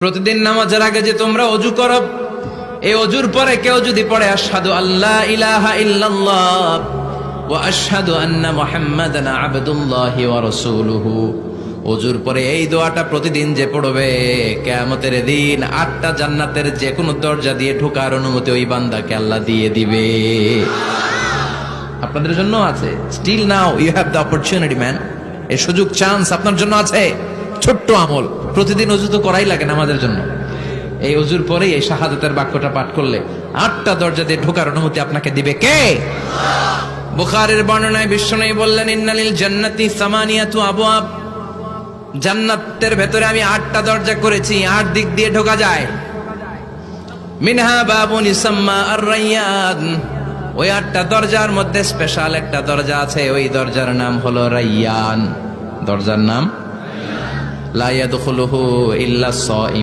প্রতিদিন নামাজের আগে যে তোমরা ওযু করো, এই ওযুর পরে কেউ যদি পড়ে আশহাদু আল্লা ইলাহা ইল্লাল্লাহ ওয়া আশহাদু আন্না মুহাম্মাদান আবদুল্লাহি ওয়া রাসূলুহু, ওযুর পরে এই দোয়াটা প্রতিদিন যে পড়বে, কিয়ামতের দিন 8টা জান্নাতের যে কোনো দরজা দিয়ে ঢোকার অনুমতি ওই বান্দাকে আল্লাহ দিয়ে দিবে। আপনাদের জন্য আছে। Still now you have the opportunity man. এই সুযোগ, চান্স আপনার জন্য আছে। ছোট্ট আমল, প্রতিদিন ওযু তো করাই লাগে না আমাদের জন্য। এই ওযুর পরে এই শাহাদাতের বাক্যটা পাঠ করলে 8টা দরজা দিয়ে ঢোকার অনুমতি আপনাকে দিবে কে? বুখারীর বর্ণনায় বিশ্বনবী বললেন, ইন্নালিল জান্নাতি সামানিয়াতু আবওয়াব, জান্নাতের ভেতরে আমি 8টা দরজা করেছি, 8 দিক দিয়ে ঢোকা যায়। মিনহা বাবুন ইসাম্মা আর-রায়্যান, ওই 8টা দরজার মধ্যে স্পেশাল একটা দরজা আছে, ওই দরজার নাম হলো রায়্যান। দরজার নাম লা ইয়াদখুলুহু ইল্লা সাইম।